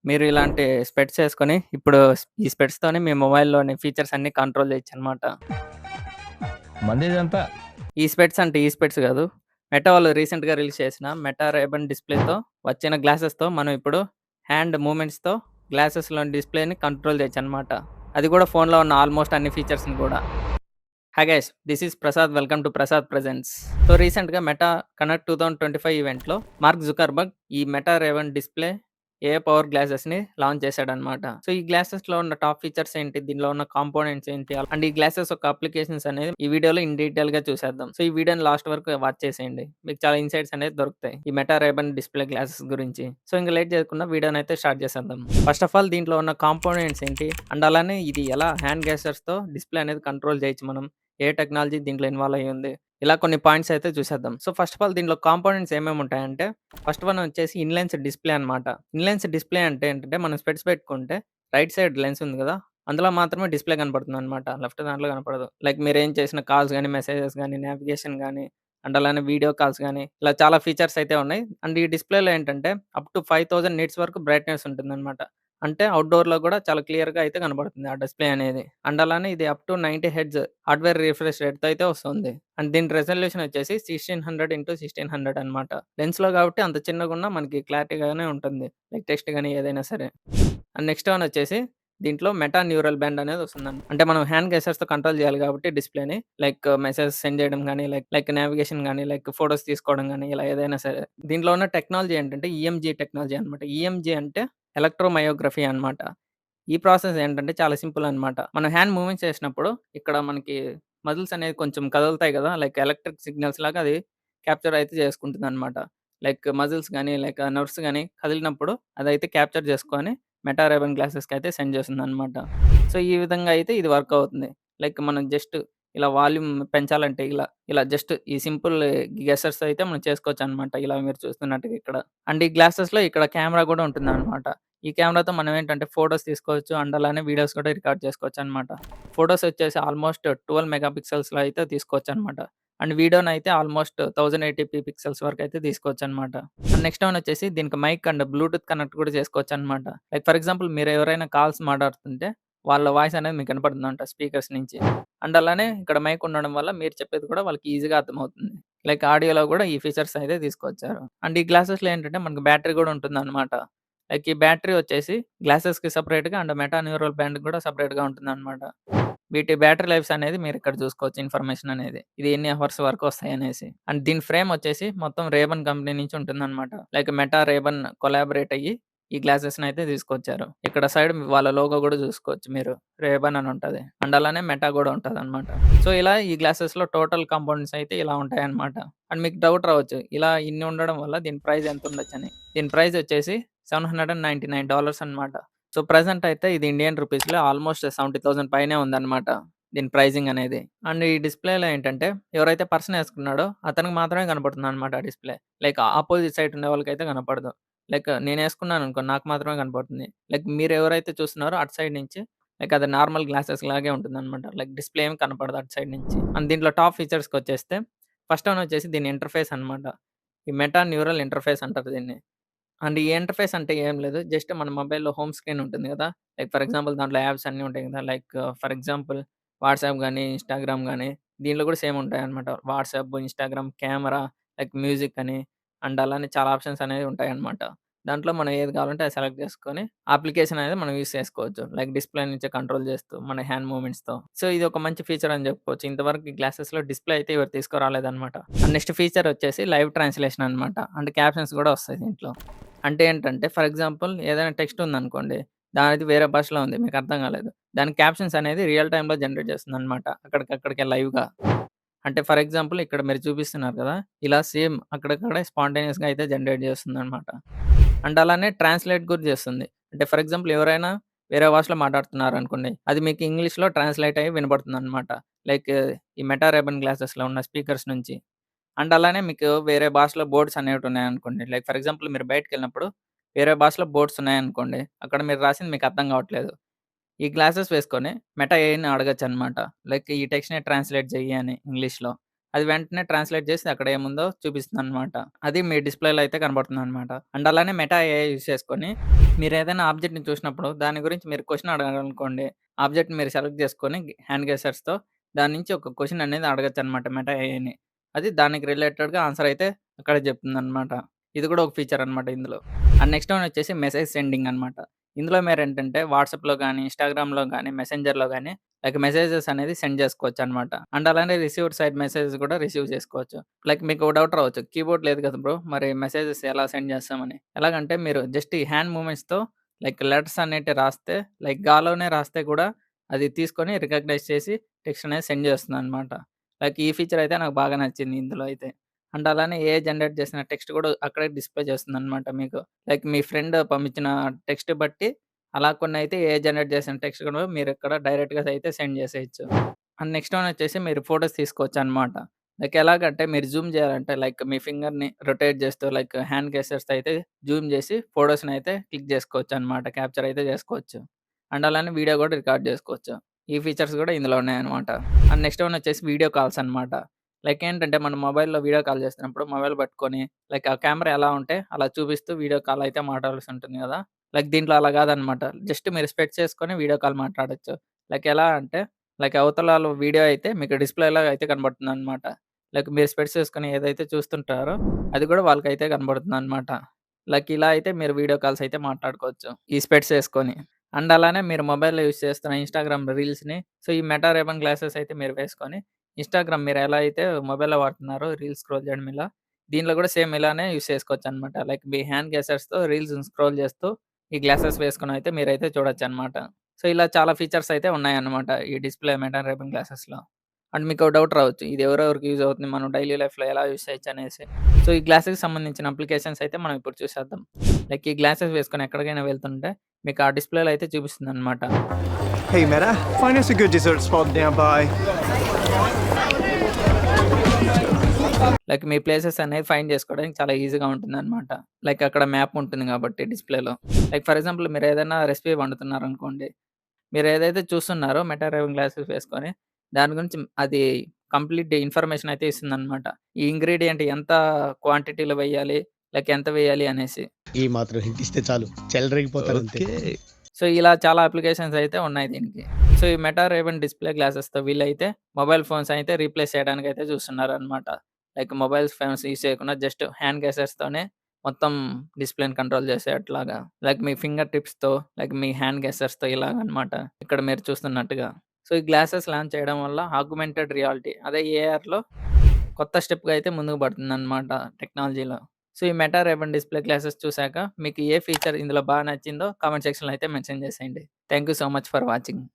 మీరు ఇలాంటి స్పెట్స్ ఏసుకొని ఇప్పుడు ఈ స్పెట్స్‌తోని మీ మొబైల్‌లోని ఫీచర్స్ అన్నీ కంట్రోల్ చేయొచ్చనమాట. మందిదంతా ఈ స్పెట్స్ అంటే ఈ స్పెట్స్ గాదు. మెటా వాళ్ళు రీసెంట్‌గా రిలీజ్ చేసిన మెటా రేబన్ డిస్‌ప్లేతో వచ్చిన గ్లాసెస్‌తో మనం ఇప్పుడు హ్యాండ్ మూవ్‌మెంట్స్‌తో గ్లాసెస్‌లోని డిస్‌ప్లేని కంట్రోల్ చేయొచ్చనమాట. అది గూడా ఫోన్‌లో ఉన్న ఆల్‌మోస్ట్ అన్ని ఫీచర్స్‌ని గూడా. Hi guys, this is Prasad. Welcome to Prasad presents. So రీసెంట్‌గా మెటా కనెక్ట్ 2025 ఈవెంట్‌లో మార్క్ జుకర్బర్గ్ ఈ Meta Ray Ban display AI power గ్లాసెస్‌ని లాంచ్ చేశాడన్నమాట. సో ఈ గ్లాసెస్‌లో ఉన్న టాప్ ఫీచర్స్ ఏంటి? దీనిలో ఉన్న కాంపోనెంట్స్ ఏంటి? అండ్ ఈ గ్లాసెస్ యొక్క అప్లికేషన్స్ అనేది ఈ వీడియోలో ఇన్ డీటెయిల్‌గా చూసేద్దాం. సో ఈ వీడియోని లాస్ట్ వరకు వాచ్ చేసేయండి. మీకు చాలా ఇన్సైట్స్ అనేది దొరుకుతాయి. ఈ మెటా రేబన్ డిస్‌ప్లే గ్లాసెస్ గురించి. సో ఇంక లేట్ చేయకుండా వీడియోని అయితే స్టార్ట్ చేసేద్దాం. ఫస్ట్ ఆఫ్ ఆల్ దీంట్లో ఉన్న కాంపోనెంట్స్ ఏంటి? అండ్ అలానే ఇది ఎలా హ్యాండ్ గెస్చర్స్‌తో డిస్‌ప్లే అనేది కంట్రోల్ చేయొచ్చు మనం. ఏ టెక్నాలజీ దీంట్లో ఇన్వాల్వ్ అయ్యి ఉంది. ఇలా కొన్ని పాయింట్స్ అయితే చూసేద్దాం. సో ఫస్ట్ ఆఫ్ ఆల్ దీంట్లో కాంపోనెంట్స్ ఏమేమి ఉంటాయంటే ఫస్ట్ వన్ వచ్చేసి ఇన్‌లెన్స్ డిస్‌ప్లే అనమాట. ఇన్‌లెన్స్ డిస్‌ప్లే అంటే ఏంటంటే మనం స్పెట్స్ పెట్టుకుంటే రైట్ సైడ్ లెన్స్ ఉంది గదా! అందులో మాత్రమే డిస్‌ప్లే కనపడుతుందనమాట. లెఫ్ట్ దాంట్లో కనపడదు. లైక్ మీరేం చేసిన కాల్స్ గాని, మెసేజెస్ గాని, నావిగేషన్ గాని అండ్ అలానే వీడియో కాల్స్ గాని ఇలా చాలా ఫీచర్స్ అయితే ఉన్నాయి. అండ్ ఈ డిస్‌ప్లేలో ఏంటంటే అప్ టు 5000 నిట్స్ వరకు బ్రైట్‌నెస్ ఉంటుందనమాట. అంటే ఔట్‌డోర్‌లో గూడా చాలా క్లియర్‌గా అయితే కనపడుతుంది ఆ డిస్‌ప్లే అనేది. అండ్ అలానే ఇది up to 90 hertz hardware refresh రేట్‌తో అయితే వస్తుంది. అండ్ దీని రిజల్యూషన్ వచ్చేసి 1600 x 1600 అనమాట. లెన్స్‌లో కాబట్టి అంత చిన్నగున్నా మనకి క్లారిటీగానే ఉంటుంది. లైక్ టెక్స్ట్ గాని ఏదైనా సరే. అండ్ నెక్స్ట్ వన్ వచ్చేసి దీంట్లో మెటా న్యూరల్ బ్యాండ్ అనేది వస్తుందండి. అంటే మనం హ్యాండ్ గెస్చర్స్‌తో కంట్రోల్ చేయాలి కాబట్టి డిస్‌ప్లేని లైక్ మెసేజ్ సెండ్ చేయడం గాని, లైక్ నావిగేషన్ గాని, లైక్ ఫోటోస్ తీసుకోవడం గాని ఇలా ఏదైనా సరే. దీంట్లో ఉన్న టెక్నాలజీ ఏంటంటే ఈఎంజీ టెక్నాలజీ అనమాట. ఈఎంజీ అంటే ఎలక్ట్రోమయోగ్రఫీ అనమాట. ఈ ప్రాసెస్ ఏంటంటే చాలా సింపుల్ అనమాట. మనం హ్యాండ్ మూవ్‌మెంట్స్ చేసినప్పుడు ఇక్కడ మనకి మజిల్స్ అనేవి కొంచెం కదులుతాయి గదా! లైక్ ఎలక్ట్రిక్ సిగ్నల్స్ లాగా అది క్యాప్చర్ అయితే చేసుకుంటుందనమాట. లైక్ మజిల్స్ గాని, లైక్ నర్వ్స్ గాని కదిలినప్పుడు అదైతే క్యాప్చర్ చేసుకొని మెటా రేబన్ గ్లాసెస్‌కయితే సెండ్ చేస్తుందనమాట. సో, ఈ విధంగా అయితే ఇది వర్క్ అవుతుంది. లైక్ మనం జస్ట్ ఇలా వాల్యూమ్ పెంచాలంటే ఇలా జస్ట్ ఈ సింపుల్ గెస్చర్స్ అయితే మనం చేసుకోవచ్చనమాట. ఇలా మీరు చూస్తున్నట్టుగా ఇక్కడ. అండ్ ఈ గ్లాసెస్‌లో ఇక్కడ కెమెరా గూడా ఉంటుందనమాట. ఈ కెమెరాతో మనం ఏంటంటే ఫోటోస్ తీసుకోవచ్చు. అండ్ అలానే వీడియోస్ కూడా రికార్డ్ చేసుకోవచ్చనమాట. ఫోటోస్ వచ్చేసి ఆల్‌మోస్ట్ 12 మెగా పిక్సెల్స్‌లో అయితే తీసుకోవచ్చనమాట. అండ్ వీడియోనైతే ఆల్‌మోస్ట్ 1080p పిక్సెల్స్ వరకైతే తీసుకోవచ్చనమాట. అండ్ నెక్స్ట్ వన్ వచ్చేసి దీనికి మైక్ అండ్ బ్లూటూత్ కనెక్ట్ కూడా చేసుకోవచ్చనమాట. లైక్ ఫర్ ఎగ్జాంపుల్ మీరు ఎవరైనా కాల్స్ మాట్లాడుతుంటే వాళ్ళ వాయిస్ అనేది మీకు వినపడుతుందంట స్పీకర్స్ నుంచి. అండ్ అలానే ఇక్కడ మైక్ ఉండడం వల్ల మీరు చెప్పేది కూడా వాళ్ళకి ఈజీగా అర్థమవుతుంది. లైక్ ఆడియోలో కూడా ఈ ఫీచర్స్ అయితే తీసుకొచ్చారు. అండ్ ఈ గ్లాసెస్‌లో ఏంటంటే మనకు బ్యాటరీ కూడా ఉంటుందనమాట. లైక్ ఈ బ్యాటరీ వచ్చేసి గ్లాసెస్‌కి సెపరేట్‌గా అండ్ మెటా న్యూరల్ బ్యాండ్‌కి కూడా సెపరేట్‌గా ఉంటుందనమాట. వీటి బ్యాటరీ లైఫ్స్ అనేది మీరిక్కడ చూసుకోవచ్చు ఇన్ఫర్మేషన్ అనేది. ఇది ఎన్ని హవర్స్ వరకు వస్తాయనేసి. అండ్ దీని ఫ్రేమ్ వచ్చేసి మొత్తం రేబన్ కంపెనీ నుంచి ఉంటుందనమాట. లైక్ మెటా రేబన్ కొలాబరేట్ అయ్యి ఈ గ్లాసెస్‌నయితే తీసుకొచ్చారు. ఇక్కడ సైడ్ వాళ్ళ లోగో గూడా చూసుకోవచ్చు మీరు. రేబన్ అని ఉంటది. అండ్ అలానే మెటా గూడా ఉంటదనమాట. సో, ఇలా ఈ గ్లాసెస్‌లో టోటల్ కాంపోనెంట్స్ అయితే ఇలా ఉంటాయన్నమాట. అండ్ మీకు డౌట్ రావచ్చు. ఇలా ఇన్ని ఉండడం వల్ల దీని ప్రైస్ ఎంతుండొచ్చని. దీని ప్రైస్ వచ్చేసి $799 అనమాట. సో, ప్రెజెంట్ అయితే ఇది ఇండియన్ రూపీస్‌లో ఆల్‌మోస్ట్ 70,000 పైనే ఉందన్నమాట. దీని ప్రైజింగ్ అనేది. అండ్ ఈ డిస్‌ప్లేలో ఏంటంటే ఎవరైతే పర్సన్ యేసుకున్నాడో అతనికి మాత్రమే కనపడుతుందన్నమాట ఆ డిస్‌ప్లే. లైక్ అపోజిట్ సైడ్ ఉండే వాళ్ళకైతే కనపడదు. లైక్ నేనేసుకున్నాననుకో నాకు మాత్రమే కనపడుతుంది. లైక్ మీరెవరైతే చూస్తున్నారో అటు సైడ్ నుంచి లైక్ అది నార్మల్ గ్లాసెస్ లాగే ఉంటుందన్నమాట. లైక్ డిస్‌ప్లే ఏమి కనపడదు అటు సైడ్ నుంచి. అండ్ దీంట్లో టాప్ ఫీచర్స్‌కొచ్చేస్తే ఫస్ట్ వన్ వచ్చేసి దీని ఇంటర్ఫేస్ అన్నమాట. ఈ మెటా న్యూరల్ ఇంటర్ఫేస్ అంటారు దీన్ని. అండ్ ఈ ఇంటర్ఫేస్ అంటే ఏం లేదు. జస్ట్ మన మొబైల్‌లో హోమ్ స్క్రీన్ ఉంటుంది గదా! లైక్ ఫర్ ఎగ్జాంపుల్ దాంట్లో యాప్స్ అన్నీ ఉంటాయి గదా! లైక్ ఫర్ ఎగ్జాంపుల్ వాట్సాప్ గాని, ఇన్‌స్టాగ్రామ్ గాని దీంట్లో కూడా సేమ్ ఉంటాయన్నమాట. WhatsApp, Instagram, camera, like music అని అండ్ అలానే చాలా ఆప్షన్స్ అనేవి ఉంటాయన్నమాట. దాంట్లో మనం ఏది కావాలంటే అది సెలెక్ట్ చేసుకొని అప్లికేషన్ అనేది మనం యూజ్ చేసుకోవచ్చు. లైక్ డిస్‌ప్లే నుంచే కంట్రోల్ చేస్తూ మన హ్యాండ్ మూవ్‌మెంట్స్‌తో. సో, ఇది ఒక మంచి ఫీచర్ అని చెప్పుకోవచ్చు. ఇంతవరకు ఈ గ్లాసెస్‌లో డిస్‌ప్లే అయితే ఎవరు తీసుకురాలేదన్నమాట. అండ్ నెక్స్ట్ ఫీచర్ వచ్చేసి లైవ్ ట్రాన్స్‌లేషన్ అన్నమాట. అంటే క్యాప్షన్స్ కూడా వస్తాయి దీంట్లో. అంటే ఏంటంటే ఫర్ ఎగ్జాంపుల్ ఏదైనా టెక్స్ట్ ఉందనుకోండి. దానిది వేరే భాషలో ఉంది. మీకు అర్థం కాలేదు. దాని క్యాప్షన్స్ అనేది రియల్ టైమ్‌లో జనరేట్ చేస్తుందన్నమాట. అక్కడికక్కడికే లైవ్‌గా. అంటే ఫర్ ఎగ్జాంపుల్ ఇక్కడ మీరు చూపిస్తున్నారు కదా! ఇలా సేమ్ అక్కడికక్కడే స్పాంటేనియస్‌గా అయితే జనరేట్ చేస్తుందన్నమాట. అండ్ అలానే ట్రాన్స్‌లేట్ కూడా చేస్తుంది. అంటే ఫర్ ఎగ్జాంపుల్ ఎవరైనా వేరే భాషలో మాట్లాడుతున్నారనుకోండి. అది మీకు ఇంగ్లీష్‌లో ట్రాన్స్‌లేట్ అయ్యి వినపడుతుందన్నమాట. లైక్ ఈ మెటా రేబన్ గ్లాసెస్‌లో ఉన్న స్పీకర్స్ నుంచి. అండ్ అలానే మీకు వేరే భాషలో బోర్డ్స్ అనేవున్నాయనుకోండి. లైక్ ఫర్ ఎగ్జాంపుల్ మీరు బయటికెళ్ళినప్పుడు వేరే భాషలో బోర్డ్స్ ఉన్నాయనుకోండి. అక్కడ మీరు రాసింది మీకు అర్థం కావట్లేదు. ఈ గ్లాసెస్ వేసుకొని మెటా ఏఐని అడగొచ్చనమాట. లైక్ ఈ టెక్స్ట్‌ని ట్రాన్స్‌లేట్ చెయ్యి అని ఇంగ్లీష్‌లో. అది వెంటనే ట్రాన్స్‌లేట్ చేసి అక్కడ ఏముందో చూపిస్తుందనమాట. అది మీ డిస్‌ప్లేలో అయితే కనబడుతుందనమాట. అండ్ అలానే మెటా ఏఐ యూజ్ చేసుకొని మీరేదైనా ఆబ్జెక్ట్‌ని చూసినప్పుడు దాని గురించి మీరు క్వెషన్ అడగాలనుకోండి. ఆబ్జెక్ట్‌ని మీరు సెలెక్ట్ చేసుకొని హ్యాండ్ గెస్చర్స్‌తో దాని నుంచి ఒక క్వెషన్ అనేది అడగొచ్చనమాట మెటా ఏఐని. అది దానికి రిలేటెడ్‌గా ఆన్సర్ అయితే అక్కడే చెప్తుందనమాట. ఇది కూడా ఒక ఫీచర్ అనమాట ఇందులో. అండ్ నెక్స్ట్ వన్ వచ్చేసి మెసేజ్ సెండింగ్ అనమాట. ఇందులో మీరేంటంటే వాట్సాప్‌లో గాని, ఇన్‌స్టాగ్రామ్‌లో గాని, మెసెంజర్‌లో గాని లైక్ మెసేజెస్ అనేది సెండ్ చేసుకోవచ్చనమాట. అండ్ అలానే రిసీవ్డ్ సైడ్ మెసేజెస్ కూడా రిసీవ్ చేసుకోవచ్చు. లైక్ మీకు ఒక డౌట్ రావచ్చు. కీబోర్డ్ లేదు కదా బ్రో! మరి మెసేజెస్ ఎలా సెండ్ చేస్తామని? ఎలాగంటే మీరు జస్ట్ ఈ హ్యాండ్ మూవ్‌మెంట్స్‌తో లైక్ లెటర్స్ అనేటివి రాస్తే లైక్ గాలోనే రాస్తే కూడా అది తీసుకొని రికగ్నైజ్ చేసి టెక్స్ట్ అనేది సెండ్ చేస్తుందనమాట. లైక్ ఈ ఫీచర్ అయితే నాకు బాగా నచ్చింది ఇందులో అయితే. అండ్ అలానే ఏఐ జనరేట్ చేసిన టెక్స్ట్ కూడా అక్కడే డిస్‌ప్లే చేస్తుందనమాట మీకు. లైక్ మీ ఫ్రెండ్ పంపించిన టెక్స్ట్ బట్టి అలా కొన్నయితే ఏఐ జనరేట్ చేసిన టెక్స్ట్ కూడా మీరిక్కడ డైరెక్ట్‌గా అయితే సెండ్ చేసేయొచ్చు. అండ్ నెక్స్ట్ వన్ వచ్చేసి మీరు ఫోటోస్ తీసుకోవచ్చనమాట. లైక్ ఎలాగంటే మీరు జూమ్ చేయాలంటే లైక్ మీ ఫింగర్‌ని రొటేట్ చేస్తూ లైక్ హ్యాండ్ గెస్చర్స్‌తో అయితే జూమ్ చేసి ఫోటోస్‌నయితే క్లిక్ చేసుకోవచ్చనమాట. క్యాప్చర్ అయితే చేసుకోవచ్చు. అండ్ అలానే వీడియో కూడా రికార్డ్ చేసుకోవచ్చు. ఈ ఫీచర్స్ కూడా ఇందులో ఉన్నాయన్నమాట. అండ్ నెక్స్ట్ వన్ వచ్చేసి వీడియో కాల్స్ అనమాట. లైక్ ఏంటంటే మనం మొబైల్‌లో వీడియో కాల్ చేస్తున్నప్పుడు మొబైల్ పట్టుకొని లైక్ ఆ కెమెరా ఎలా ఉంటే అలా చూపిస్తూ వీడియో కాల్ అయితే మాట్లాడాల్సి ఉంటుంది కదా! లైక్ దీంట్లో అలా కాదనమాట. జస్ట్ మీరు స్పెట్స్ ఏసుకొని వీడియో కాల్ మాట్లాడొచ్చు. లైక్ ఎలా అంటే లైక్ అవతలాళ్ళ వీడియో అయితే మీకు డిస్‌ప్లే‌లో అయితే కనబడుతుందనమాట. లైక్ మీరు స్పెట్స్ ఏసుకొని ఏదైతే చూస్తుంటారో అది కూడా వాళ్ళకైతే కనబడుతుందనమాట. లైక్ ఇలా అయితే మీరు వీడియో కాల్స్ అయితే మాట్లాడుకోవచ్చు. ఈ స్పెట్స్ ఏసుకొని. అండ్ అలానే మీరు మొబైల్‌లో యూజ్ చేస్తున్న ఇన్‌స్టాగ్రామ్ రీల్స్‌ని సో, ఈ మెటా రేబన్ గ్లాసెస్ అయితే మీరు వేసుకొని ఇన్‌స్టాగ్రామ్ మీరు ఎలా అయితే మొబైల్‌లో వాడుతున్నారో రీల్స్ స్క్రోల్ చేయడం ఇలా, దీంట్లో కూడా సేమ్ ఇలానే యూజ్ చేసుకోవచ్చనమాట. లైక్ మీ హ్యాండ్ గెస్చర్స్‌తో రీల్స్‌ని స్క్రోల్ చేస్తూ ఈ గ్లాసెస్ వేసుకొనైతే మీరైతే చూడొచ్చనమాట. సో, ఇలా చాలా ఫీచర్స్ అయితే ఉన్నాయన్నమాట. ఈ డిస్‌ప్లే మెటా రేబన్ గ్లాసెస్‌లో. అండ్ మీకో డౌట్ రావచ్చు. ఇది ఎవరెవరికి యూజ్ అవుతుంది? మనం డైలీ లైఫ్‌లో ఎలా యూజ్ చేయొచ్చనేసి. సో, ఈ గ్లాసెస్‌కి సంబంధించిన అప్లికేషన్స్ అయితే మనం ఇప్పుడు చూసేద్దాం. లైక్ ఈ గ్లాసెస్ వేసుకొని ఎక్కడికైనా వెళ్తుంటే మీకు ఆ డిస్‌ప్లేలో అయితే చూపిస్తుందనమాట. Hey Meta, find us a good dessert spot nearby. Like me places అనేది ఫైండ్ చేసుకోవడానికి చాలా ఈజీగా ఉంటుందనమాట. లైక్ అక్కడ మ్యాప్ ఉంటుంది కాబట్టి డిస్‌ప్లేలో. లైక్ ఫర్ ఎగ్జాంపుల్ మీరేదైనా రెసిపీ వండుతున్నారనుకోండి. మీరేదైతే చూస్తున్నారో మెటా రేవింగ్ గ్లాసెస్ వేసుకొని, దాని గురించి అది కంప్లీట్ ఇన్ఫర్మేషన్ అయితే ఇస్తుందనమాట. ఈ ఇంగ్రీడియెంట్ ఎంత క్వాంటిటీలో వేయాలి, లైక్ ఎంత వేయాలి అనేసి. ఈ మాత్రం హింట్ ఇస్తే చాలు చెలరేగిపోతారంతే. Okay. సో, ఇలా చాలా అప్లికేషన్స్ అయితే ఉన్నాయి దీనికి. సో, ఈ మెటా రేవెన్ డిస్‌ప్లే గ్లాసెస్‌తో వీళ్ళైతే మొబైల్ ఫోన్స్ అయితే రీప్లేస్ చేయడానికైతే చూస్తున్నారనమాట. లైక్ మొబైల్ ఫోన్స్ యూజ్ చేయకుండా జస్ట్ హ్యాండ్ గెస్చర్స్‌తోనే మొత్తం డిస్‌ప్లేని కంట్రోల్ చేసేట్లాగా. లైక్ మీ ఫింగర్ టిప్స్‌తో, లైక్ మీ హ్యాండ్ గెస్చర్స్‌తో ఇలాగనమాట. ఇక్కడ మీరు చూస్తున్నట్టుగా. సో, ఈ గ్లాసెస్ లాంచ్ చేయడం వల్ల ఆగ్మెంటెడ్ రియాలిటీ అదే ఏఆర్‌లో కొత్త స్టెప్‌గా అయితే ముందుకు పడుతుందనమాట టెక్నాలజీలో. సో, ఈ మెటా రేబన్ డిస్‌ప్లే గ్లాసెస్ చూసాక మీకు ఏ ఫీచర్ ఇందులో బాగా నచ్చిందో కామెంట్ సెక్షన్‌లో అయితే మెన్షన్ చేసేయండి. Thank you so much for watching.